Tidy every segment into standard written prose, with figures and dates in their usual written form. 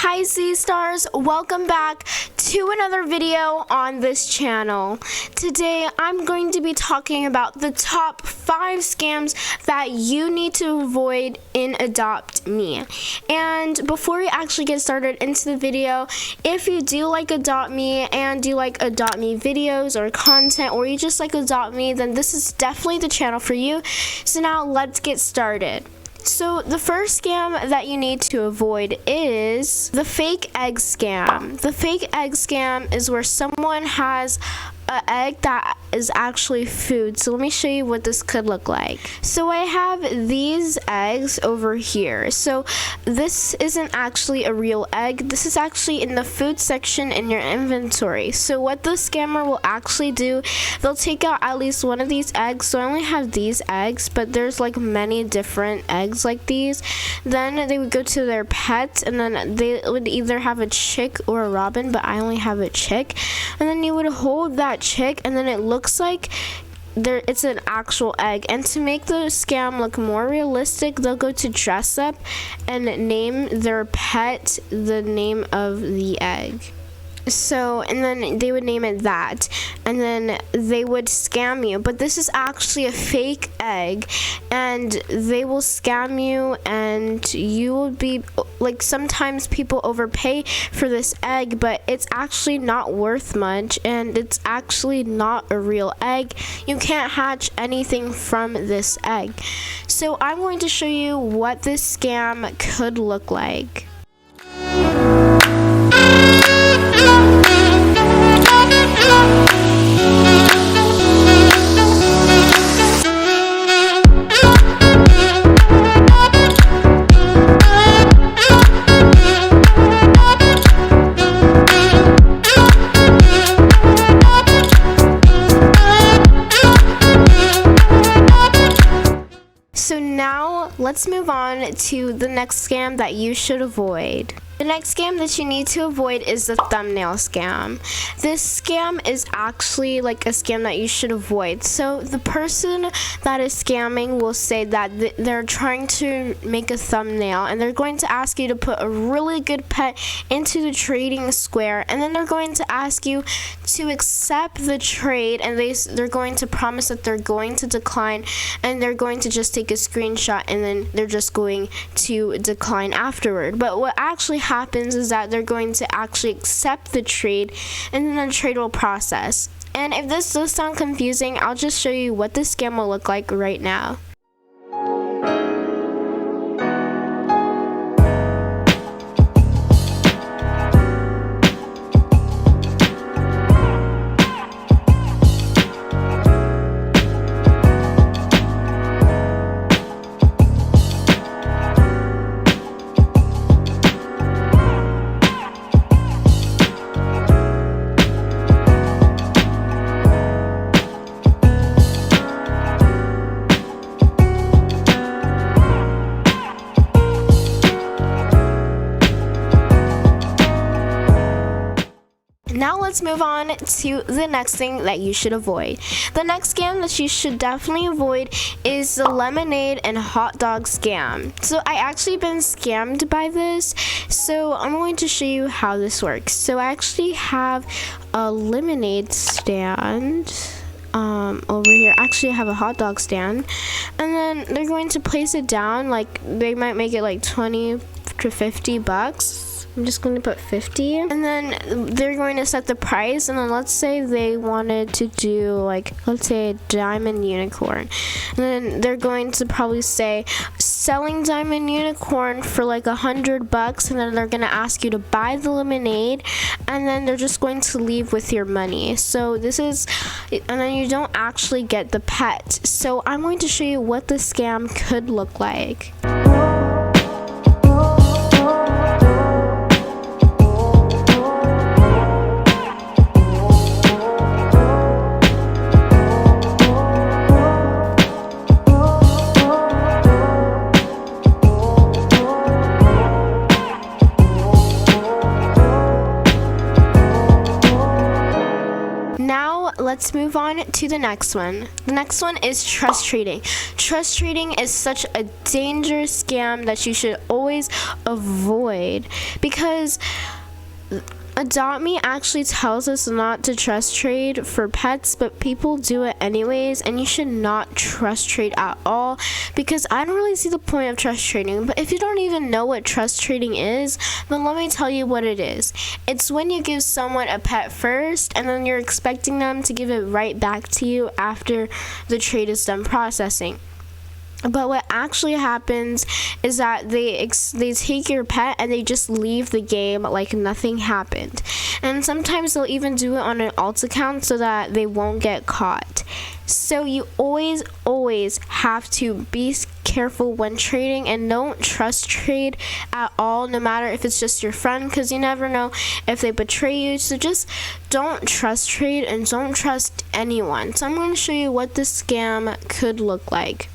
Hi Z Stars, welcome back to another video on this channel. Today I'm going to be talking about the top 5 scams that you need to avoid in Adopt Me. And before we actually get started into the video, if you do like Adopt Me and you like Adopt Me videos or content, or you just like Adopt Me, then this is definitely the channel for you. So now let's get started. So the first scam that you need to avoid is the fake egg scam. The fake egg scam is where someone has an egg that is actually food. So let me show you what this could look like. So I have these eggs over here. So this isn't actually a real egg. This is actually in the food section in your inventory. So what the scammer will actually do, they'll take out at least one of these eggs. So I only have these eggs, but there's like many different eggs like these. Then they would go to their pet, and then they would either have a chick or a robin, but I only have a chick. And then you would hold that chick, and then it looks like it's an actual egg. And to make the scam look more realistic, they'll go to dress up and name their pet the name of the egg. So, and then they would name it that, and then they would scam you. But this is actually a fake egg, and they will scam you, and you will be like, sometimes people overpay for this egg, but it's actually not worth much, and it's actually not a real egg. You can't hatch anything from this egg. So I'm going to show you what this scam could look like. So now let's move on to the next scam that you should avoid. The next scam that you need to avoid is the thumbnail scam. This scam is actually like a scam that you should avoid. So the person that is scamming will say that they're trying to make a thumbnail, and they're going to ask you to put a really good pet into the trading square, and then they're going to ask you to accept the trade, and they're going to promise that they're going to decline, and they're going to just take a screenshot, and then they're just going to decline afterward. But what actually happens is that they're going to actually accept the trade, and then the trade will process. And if this does sound confusing, I'll just show you what this scam will look like right now. Now let's move on to the next thing that you should avoid. The next scam that you should definitely avoid is the lemonade and hot dog scam. So I actually been scammed by this, so I'm going to show you how this works. So I actually have a lemonade stand over here. Actually, I have a hot dog stand, and then they're going to place it down. Like, they might make it like 20 to 50 bucks. I'm just going to put 50, and then they're going to set the price, and then let's say they wanted to do, like, let's say a diamond unicorn, and then they're going to probably say selling diamond unicorn for like 100 bucks, and then they're going to ask you to buy the lemonade, and then they're just going to leave with your money. So this is, and then you don't actually get the pet. So I'm going to show you what the scam could look like. let's move on to the next one. The next one is trust trading. Trust trading is such a dangerous scam that you should always avoid, because Adopt.me actually tells us not to trust trade for pets, but people do it anyways, and you should not trust trade at all, because I don't really see the point of trust trading. But if you don't even know what trust trading is, then let me tell you what it is. It's when you give someone a pet first, and then you're expecting them to give it right back to you after the trade is done processing. But what actually happens is that they take your pet and they just leave the game like nothing happened. And sometimes they'll even do it on an alt account so that they won't get caught. So you always have to be careful when trading, and don't trust trade at all, no matter if it's just your friend, because you never know if they betray you. So just don't trust trade and don't trust anyone. So I'm going to show you what this scam could look like.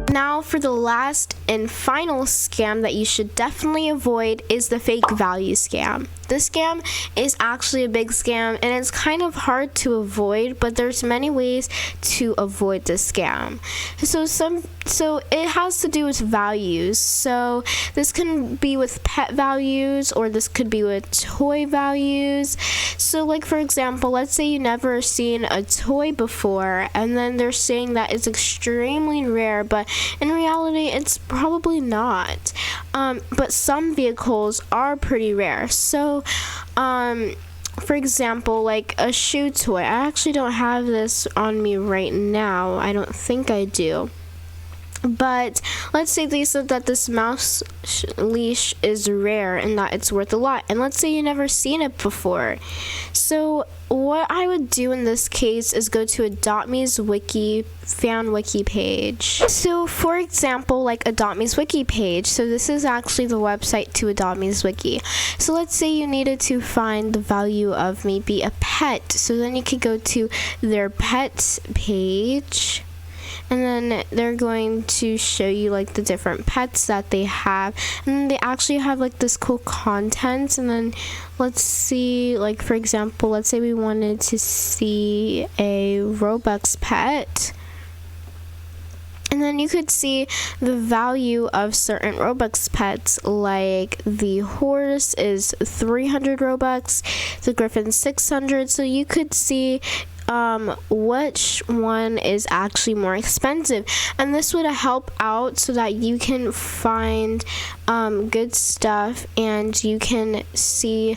Now for the last and final scam that you should definitely avoid is the fake value scam. This scam is actually a big scam, and it's kind of hard to avoid, but there's many ways to avoid this scam. So it has to do with values. So this can be with pet values, or this could be with toy values. So like, for example, let's say you never seen a toy before, and then they're saying that it's extremely rare, but in reality it's probably not. But some vehicles are pretty rare. So for example, like a shoe toy. I actually don't have this on me right now. I don't think I do. But let's say they said that this mouse leash is rare and that it's worth a lot. And let's say you never seen it before. So what I would do in this case is go to Adopt.me's fan wiki page. So for example, like Adopt.me's wiki page. So this is actually the website to Adopt.me's wiki. So let's say you needed to find the value of maybe a pet. So then you could go to their pets page. And then they're going to show you like the different pets that they have, and then they actually have like this cool content. And then let's see, like for example, let's say we wanted to see a Robux pet, and then you could see the value of certain Robux pets, like the horse is 300 Robux, the griffin 600. So you could see which one is actually more expensive, and this would help out so that you can find good stuff, and you can see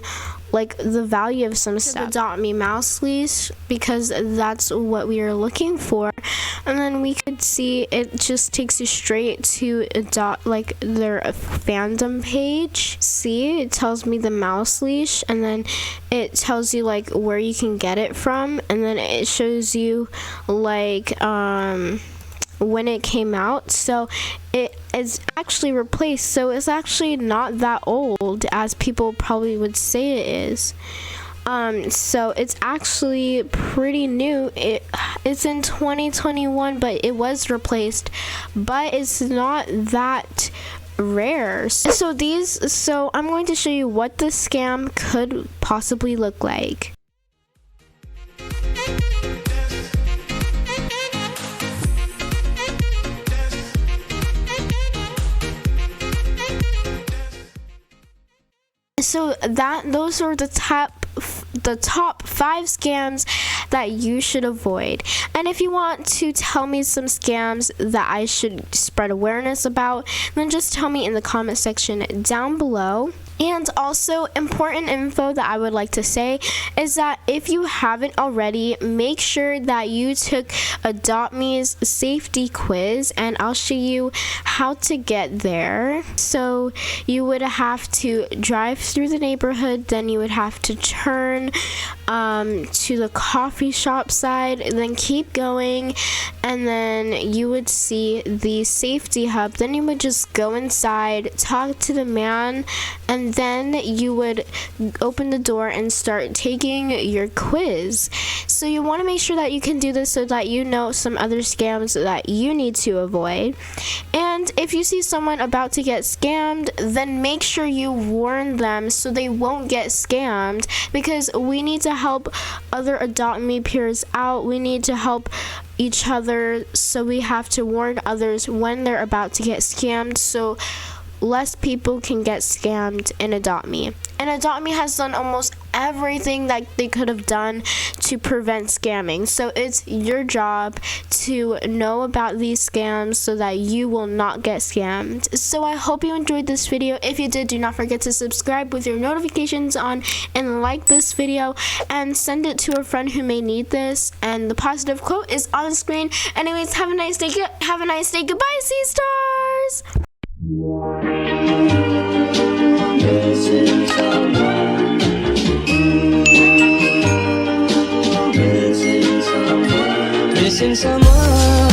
like the value of some stuff. Adopt.me mouse leash, because that's what we are looking for. And then we could see it just takes you straight to like their fandom page. See, it tells me the mouse leash, and then it tells you like where you can get it from, and then it shows you like when it came out. So it is actually replaced, so it's actually not that old as people probably would say it is. So it's actually pretty new. It's in 2021, but it was replaced, but it's not that rare. So I'm going to show you what this scam could possibly look like. So those are the top 5 scams that you should avoid. And if you want to tell me some scams that I should spread awareness about, then just tell me in the comment section down below. And also, important info that I would like to say is that if you haven't already, make sure that you took Adopt.me's safety quiz, and I'll show you how to get there. So you would have to drive through the neighborhood, then you would have to turn to the coffee shop side, then keep going, and then you would see the safety hub. Then you would just go inside, talk to the man, and then you would open the door and start taking your quiz. So you want to make sure that you can do this so that you know some other scams that you need to avoid. And if you see someone about to get scammed, then make sure you warn them so they won't get scammed, because we need to help other Adopt.me peers out. We need to help each other, so we have to warn others when they're about to get scammed, so less people can get scammed in Adopt.me. And Adopt.me has done almost everything that they could have done to prevent scamming. So it's your job to know about these scams so that you will not get scammed. So I hope you enjoyed this video. If you did, do not forget to subscribe with your notifications on and like this video and send it to a friend who may need this. And the positive quote is on the screen. Anyways, have a nice day. Have a nice day. Goodbye, sea stars. Missing someone